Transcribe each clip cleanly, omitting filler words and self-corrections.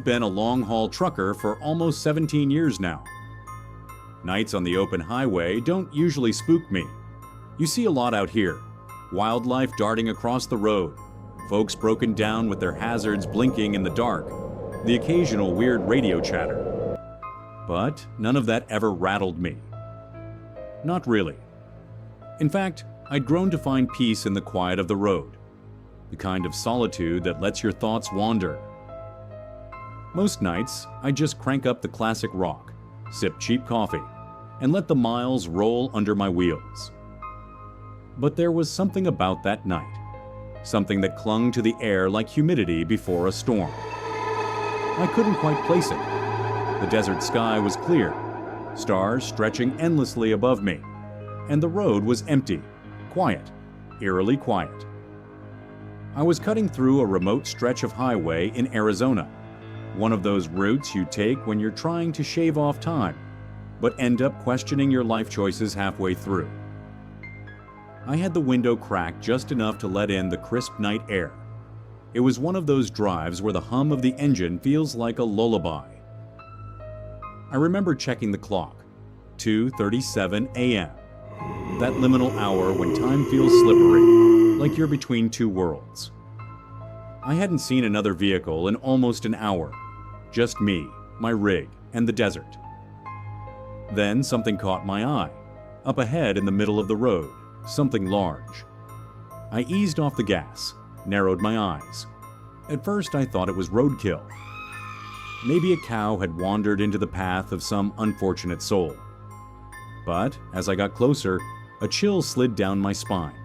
I've been a long-haul trucker for almost 17 years now. Nights on the open highway don't usually spook me. You see a lot out here. Wildlife darting across the road, folks broken down with their hazards blinking in the dark, the occasional weird radio chatter. But none of that ever rattled me. Not really. In fact, I'd grown to find peace in the quiet of the road, the kind of solitude that lets your thoughts wander. Most nights, I'd just crank up the classic rock, sip cheap coffee, and let the miles roll under my wheels. But there was something about that night, something that clung to the air like humidity before a storm. I couldn't quite place it. The desert sky was clear, stars stretching endlessly above me, and the road was empty, quiet, eerily quiet. I was cutting through a remote stretch of highway in Arizona, one of those routes you take when you're trying to shave off time, but end up questioning your life choices halfway through. I had the window cracked just enough to let in the crisp night air. It was one of those drives where the hum of the engine feels like a lullaby. I remember checking the clock, 2:37 a.m., that liminal hour when time feels slippery, like you're between two worlds. I hadn't seen another vehicle in almost an hour, just me, my rig, and the desert. Then something caught my eye, up ahead in the middle of the road, something large. I eased off the gas, narrowed my eyes. At first I thought it was roadkill. Maybe a cow had wandered into the path of some unfortunate soul. But as I got closer, a chill slid down my spine.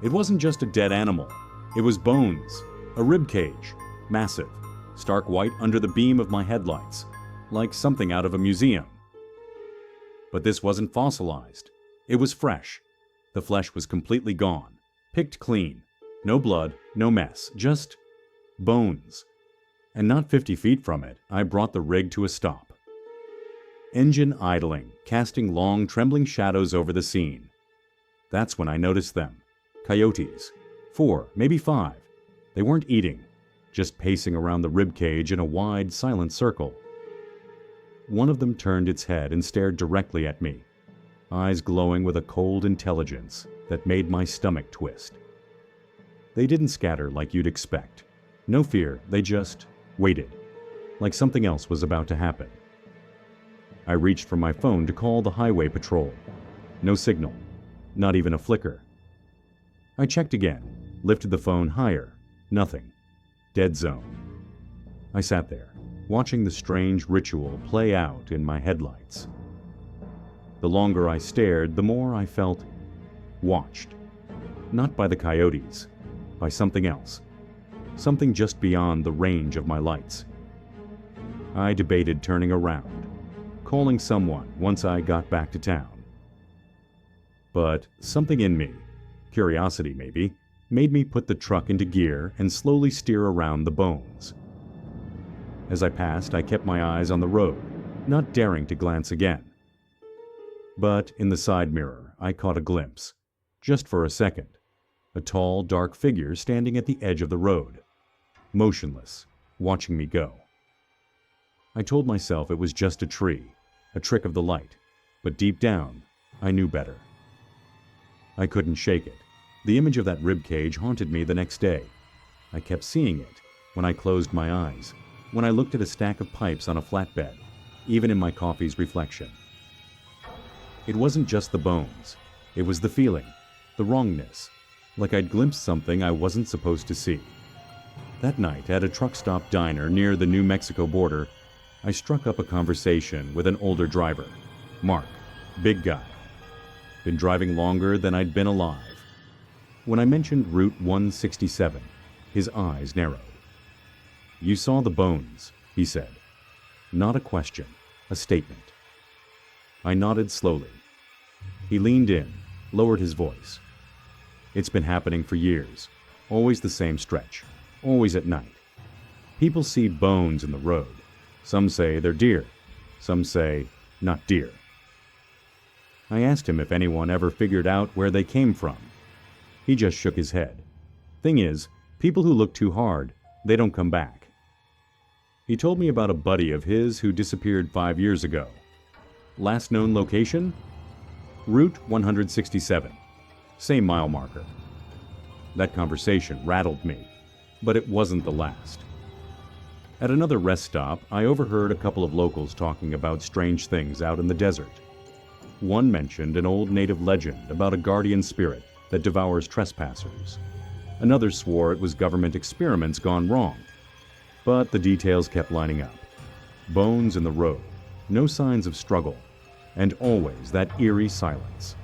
It wasn't just a dead animal. It was bones, a rib cage, massive, stark white under the beam of my headlights, like something out of a museum. But this wasn't fossilized. It was fresh. The flesh was completely gone, picked clean. No blood, no mess, just bones. And not 50 feet from it, I brought the rig to a stop. Engine idling, casting long, trembling shadows over the scene. That's when I noticed them. Coyotes. 4, maybe 5. They weren't eating, just pacing around the rib cage in a wide, silent circle. One of them turned its head and stared directly at me, eyes glowing with a cold intelligence that made my stomach twist. They didn't scatter like you'd expect. No fear, they just waited, like something else was about to happen. I reached for my phone to call the highway patrol. No signal, not even a flicker. I checked again, lifted the phone higher. Nothing. Dead zone. I sat there, watching the strange ritual play out in my headlights. The longer I stared, the more I felt watched. Not by the coyotes, by something else. Something just beyond the range of my lights. I debated turning around, calling someone once I got back to town. But something in me, curiosity maybe, made me put the truck into gear and slowly steer around the bones. As I passed, I kept my eyes on the road, not daring to glance again. But in the side mirror, I caught a glimpse, just for a second, a tall, dark figure standing at the edge of the road, motionless, watching me go. I told myself it was just a tree, a trick of the light, but deep down, I knew better. I couldn't shake it. The image of that rib cage haunted me the next day. I kept seeing it when I closed my eyes, when I looked at a stack of pipes on a flatbed, even in my coffee's reflection. It wasn't just the bones. It was the feeling, the wrongness, like I'd glimpsed something I wasn't supposed to see. That night, at a truck stop diner near the New Mexico border, I struck up a conversation with an older driver, Mark, big guy. Been driving longer than I'd been alive. When I mentioned Route 167, his eyes narrowed. "You saw the bones," he said. Not a question, a statement. I nodded slowly. He leaned in, lowered his voice. "It's been happening for years. Always the same stretch. Always at night. People see bones in the road. Some say they're deer. Some say not deer." I asked him if anyone ever figured out where they came from. He just shook his head. "Thing is, people who look too hard, they don't come back." He told me about a buddy of his who disappeared 5 years ago. Last known location? Route 167. Same mile marker. That conversation rattled me, but it wasn't the last. At another rest stop, I overheard a couple of locals talking about strange things out in the desert. One mentioned an old native legend about a guardian spirit that devours trespassers. Another swore it was government experiments gone wrong. But the details kept lining up. Bones in the road, no signs of struggle, and always that eerie silence.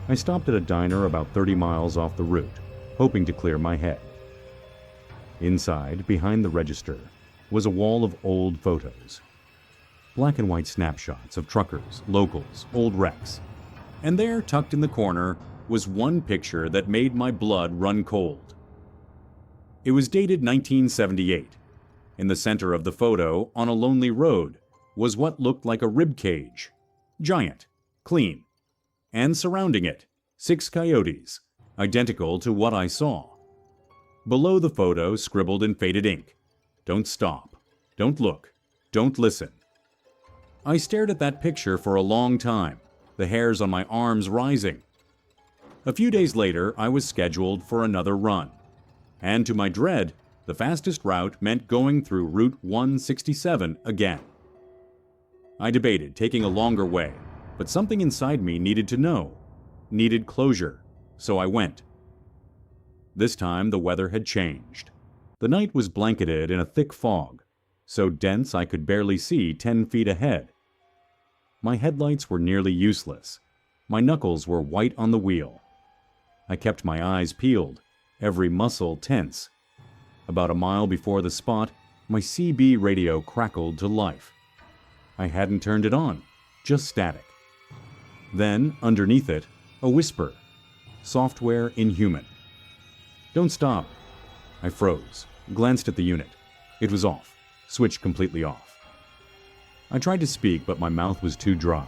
I stopped at a diner about 30 miles off the route, hoping to clear my head. Inside, behind the register, was a wall of old photos. Black and white snapshots of truckers, locals, old wrecks. And there, tucked in the corner, was one picture that made my blood run cold. It was dated 1978. In the center of the photo, on a lonely road, was what looked like a rib cage. Giant, clean. And surrounding it, 6 coyotes, identical to what I saw. Below the photo, scribbled in faded ink, "Don't stop, don't look, don't listen." I stared at that picture for a long time, the hairs on my arms rising. A few days later, I was scheduled for another run. And to my dread, the fastest route meant going through Route 167 again. I debated taking a longer way, but something inside me needed to know, needed closure, so I went. This time the weather had changed. The night was blanketed in a thick fog, so dense I could barely see 10 feet ahead. My headlights were nearly useless. My knuckles were white on the wheel. I kept my eyes peeled, every muscle tense. About a mile before the spot, my CB radio crackled to life. I hadn't turned it on, just static. Then, underneath it, a whisper. Software inhuman. "Don't stop." I froze, glanced at the unit. It was off, switched completely off. I tried to speak, but my mouth was too dry.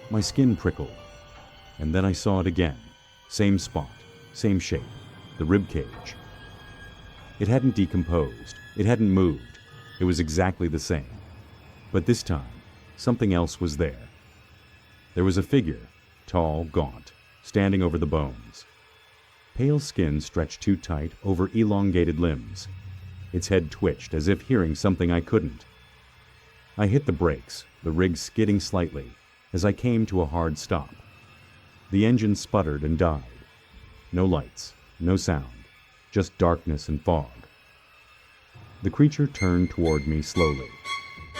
My skin prickled. And then I saw it again. Same spot, same shape. The rib cage. It hadn't decomposed. It hadn't moved. It was exactly the same. But this time, something else was there. There was a figure, tall, gaunt, standing over the bones. Pale skin stretched too tight over elongated limbs. Its head twitched as if hearing something I couldn't. I hit the brakes, the rig skidding slightly, as I came to a hard stop. The engine sputtered and died. No lights. No sound, just darkness and fog. The creature turned toward me slowly.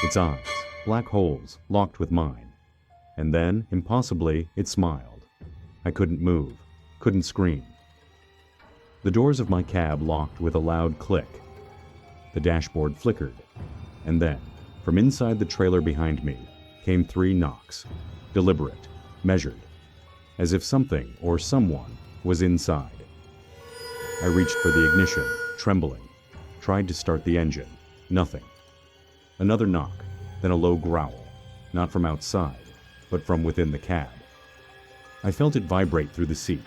Its eyes, black holes, locked with mine. And then, impossibly, it smiled. I couldn't move, couldn't scream. The doors of my cab locked with a loud click. The dashboard flickered. And then, from inside the trailer behind me, came 3 knocks, deliberate, measured, as if something or someone was inside. I reached for the ignition, trembling. Tried to start the engine. Nothing. Another knock, then a low growl. Not from outside, but from within the cab. I felt it vibrate through the seat,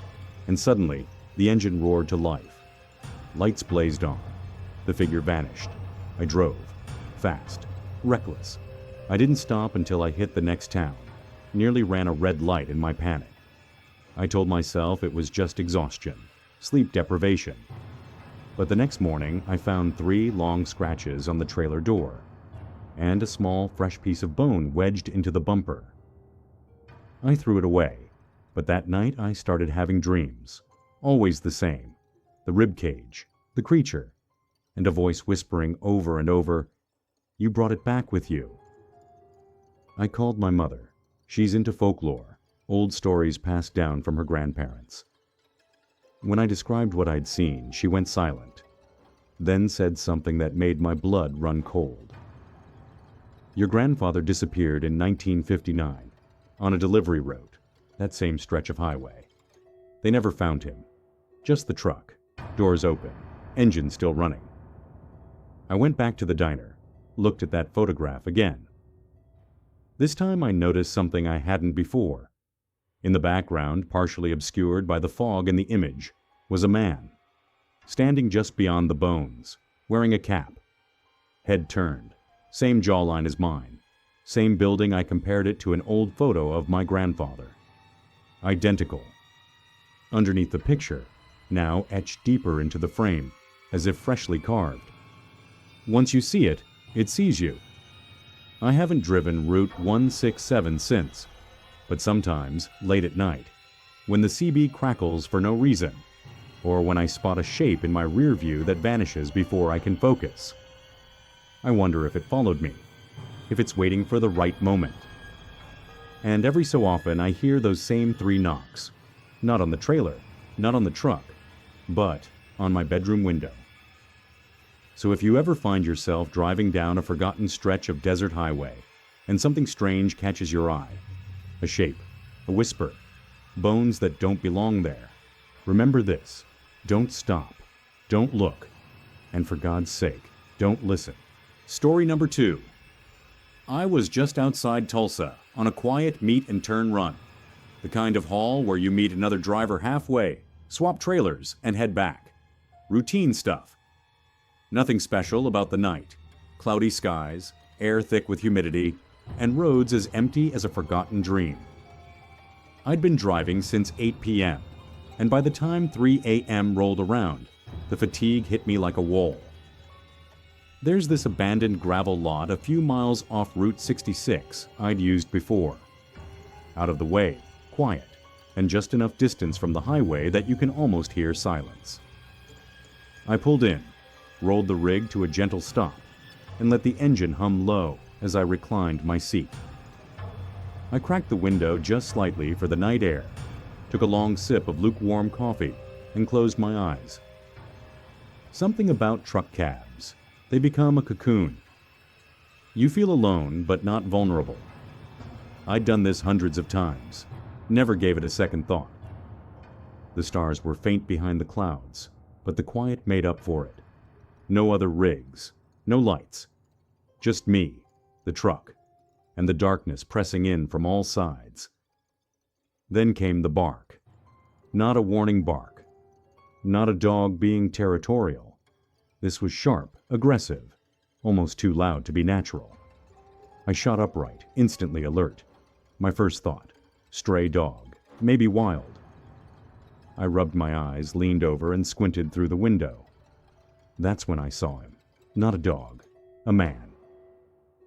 and suddenly, the engine roared to life. Lights blazed on. The figure vanished. I drove. Fast. Reckless. I didn't stop until I hit the next town. Nearly ran a red light in my panic. I told myself it was just exhaustion. Sleep deprivation. But the next morning, I found 3 long scratches on the trailer door, and a small, fresh piece of bone wedged into the bumper. I threw it away, but that night I started having dreams, always the same, the rib cage, the creature, and a voice whispering over and over, "You brought it back with you." I called my mother. She's into folklore, old stories passed down from her grandparents. When I described what I'd seen, she went silent, then said something that made my blood run cold. "Your grandfather disappeared in 1959, on a delivery route, that same stretch of highway. They never found him. Just the truck, doors open, engine still running." I went back to the diner, looked at that photograph again. This time I noticed something I hadn't before. In the background, partially obscured by the fog in the image, was a man, standing just beyond the bones, wearing a cap. head turned, same jawline as mine, same building. I compared it to an old photo of my grandfather. Identical. Underneath the picture, now etched deeper into the frame, as if freshly carved. Once you see it, it sees you. I haven't driven Route 167 since, but sometimes, late at night, when the CB crackles for no reason, or when I spot a shape in my rear view that vanishes before I can focus, I wonder if it followed me, if it's waiting for the right moment. And every so often I hear those same 3 knocks, not on the trailer, not on the truck, but on my bedroom window. So if you ever find yourself driving down a forgotten stretch of desert highway and something strange catches your eye, a shape, a whisper, bones that don't belong there, remember this: don't stop, don't look, and for God's sake, don't listen. Story number 2. I was just outside Tulsa on a quiet meet and turn run, the kind of haul where you meet another driver halfway, swap trailers, and head back. Routine stuff. Nothing special about the night. Cloudy skies, air thick with humidity, and roads as empty as a forgotten dream. I'd been driving since 8 p.m., and by the time 3 a.m. rolled around, the fatigue hit me like a wall. There's this abandoned gravel lot a few miles off Route 66 I'd used before. Out of the way, quiet, and just enough distance from the highway that you can almost hear silence. I pulled in, rolled the rig to a gentle stop, and let the engine hum low as I reclined my seat. I cracked the window just slightly for the night air, took a long sip of lukewarm coffee, and closed my eyes. Something about truck cabs. They become a cocoon. You feel alone, but not vulnerable. I'd done this hundreds of times, never gave it a second thought. The stars were faint behind the clouds, but the quiet made up for it. No other rigs, no lights, just me, the truck, and the darkness pressing in from all sides. Then came the bark. Not a warning bark, not a dog being territorial. This was sharp, aggressive, almost too loud to be natural. I shot upright, instantly alert. My first thought, stray dog, maybe wild. I rubbed my eyes, leaned over, and squinted through the window. That's when I saw him. Not a dog, a man.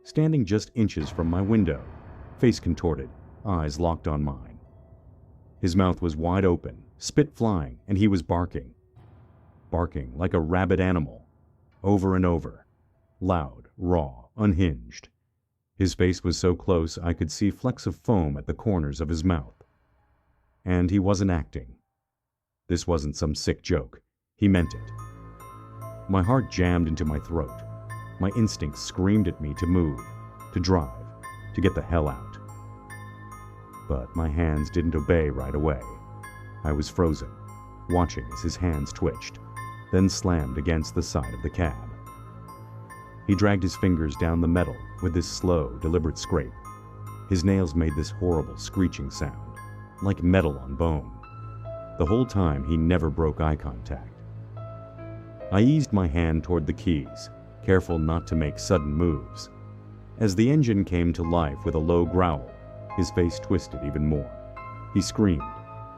Standing just inches from my window, face contorted, eyes locked on mine. His mouth was wide open, spit flying, and he was barking. Barking like a rabid animal, over and over, loud, raw, unhinged. His face was so close I could see flecks of foam at the corners of his mouth. And he wasn't acting. This wasn't some sick joke. He meant it. My heart jammed into my throat. My instincts screamed at me to move, to drive, to get the hell out. But my hands didn't obey right away. I was frozen, watching as his hands twitched, then slammed against the side of the cab. He dragged his fingers down the metal with this slow, deliberate scrape. His nails made this horrible screeching sound, like metal on bone. The whole time he never broke eye contact. I eased my hand toward the keys, careful not to make sudden moves. As the engine came to life with a low growl, his face twisted even more. He screamed,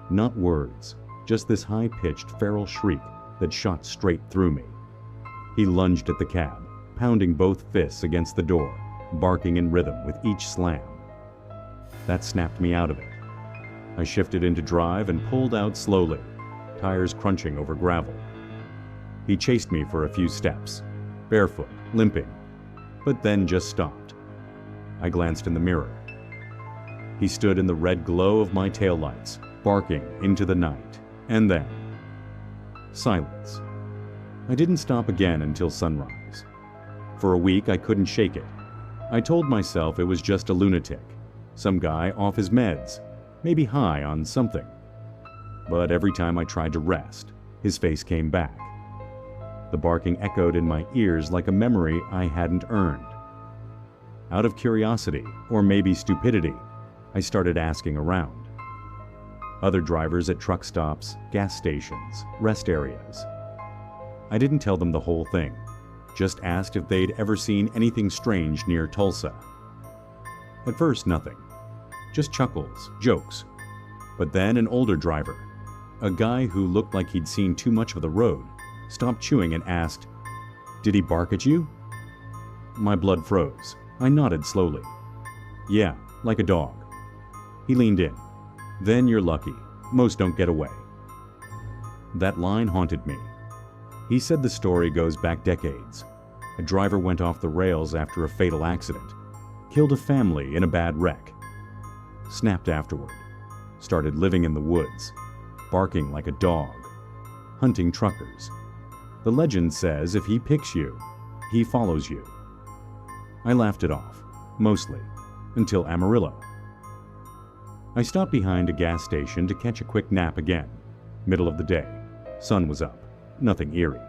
not words, just this high-pitched feral shriek that shot straight through me. He lunged at the cab, pounding both fists against the door, barking in rhythm with each slam. That snapped me out of it. I shifted into drive and pulled out slowly, tires crunching over gravel. He chased me for a few steps, barefoot, limping, but then just stopped. I glanced in the mirror. He stood in the red glow of my taillights, barking into the night, and then silence. I didn't stop again until sunrise. For a week I couldn't shake it. I told myself it was just a lunatic, some guy off his meds, maybe high on something. But every time I tried to rest, his face came back. The barking echoed in my ears like a memory I hadn't earned. Out of curiosity, or maybe stupidity, I started asking around. Other drivers at truck stops, gas stations, rest areas. I didn't tell them the whole thing. Just asked if they'd ever seen anything strange near Tulsa. At first, nothing. Just chuckles, jokes. But then an older driver, a guy who looked like he'd seen too much of the road, stopped chewing and asked, "Did he bark at you?" My blood froze. I nodded slowly. "Yeah, like a dog." He leaned in. "Then you're lucky. Most don't get away." That line haunted me. He said the story goes back decades. A driver went off the rails after a fatal accident, killed a family in a bad wreck, snapped afterward, started living in the woods, barking like a dog, hunting truckers. The legend says if he picks you, he follows you. I laughed it off, mostly, until Amarillo. I stopped behind a gas station to catch a quick nap again. Middle of the day. Sun was up. Nothing eerie.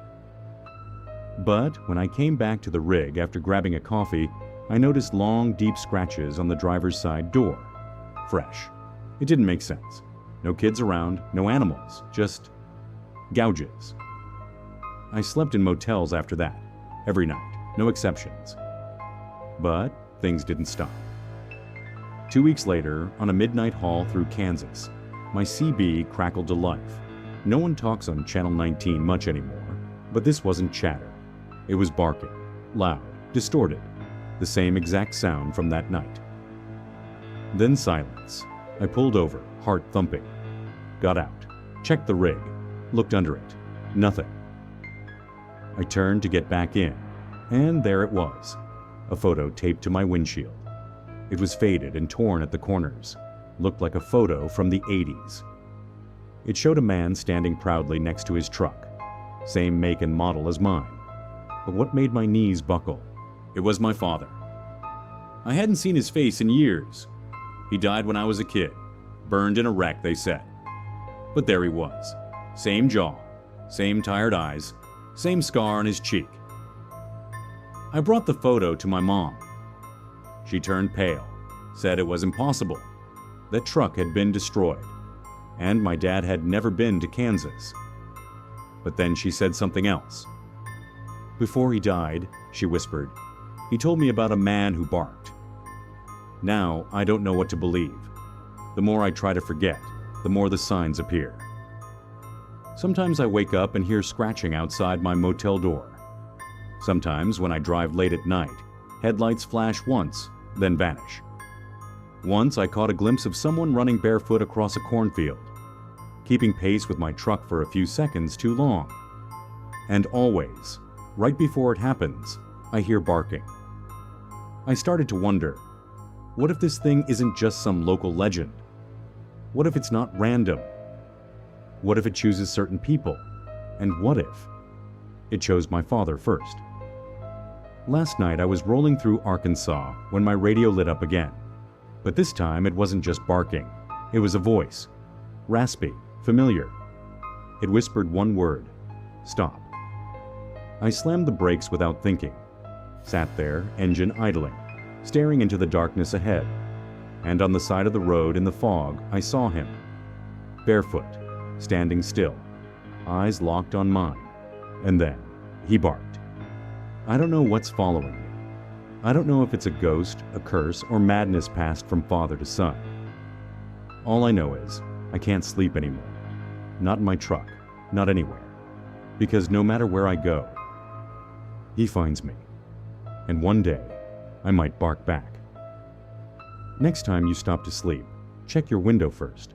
But when I came back to the rig after grabbing a coffee, I noticed long, deep scratches on the driver's side door. Fresh. It didn't make sense. No kids around, no animals, just gouges. I slept in motels after that, every night, no exceptions. But things didn't stop. 2 weeks later, on a midnight haul through Kansas, my CB crackled to life. No one talks on Channel 19 much anymore, but this wasn't chatter. It was barking, loud, distorted, the same exact sound from that night. Then silence. I pulled over, heart thumping. Got out, checked the rig, looked under it. Nothing. I turned to get back in, and there it was, a photo taped to my windshield. It was faded and torn at the corners, looked like a photo from the 80s. It showed a man standing proudly next to his truck, same make and model as mine. But what made my knees buckle? It was my father. I hadn't seen his face in years. He died when I was a kid, burned in a wreck, they said. But there he was, same jaw, same tired eyes, same scar on his cheek. I brought the photo to my mom. She turned pale, said it was impossible. That truck had been destroyed, and my dad had never been to Kansas. But then she said something else. Before he died, she whispered, he told me about a man who barked. Now, I don't know what to believe. The more I try to forget, the more the signs appear. Sometimes I wake up and hear scratching outside my motel door. Sometimes, when I drive late at night, headlights flash once, then vanish. Once I caught a glimpse of someone running barefoot across a cornfield, keeping pace with my truck for a few seconds too long. And always, right before it happens, I hear barking. I started to wonder, what if this thing isn't just some local legend? What if it's not random? What if it chooses certain people? And what if it chose my father first? Last night I was rolling through Arkansas when my radio lit up again. But this time it wasn't just barking. It was a voice. Raspy, familiar. It whispered one word. Stop. I slammed the brakes without thinking. Sat there, engine idling, staring into the darkness ahead. And on the side of the road in the fog, I saw him. Barefoot, standing still, eyes locked on mine. And then he barked. I don't know what's following me. I don't know if it's a ghost, a curse, or madness passed from father to son. All I know is I can't sleep anymore. Not in my truck, not anywhere. Because no matter where I go, he finds me. And one day, I might bark back. Next time you stop to sleep, check your window first.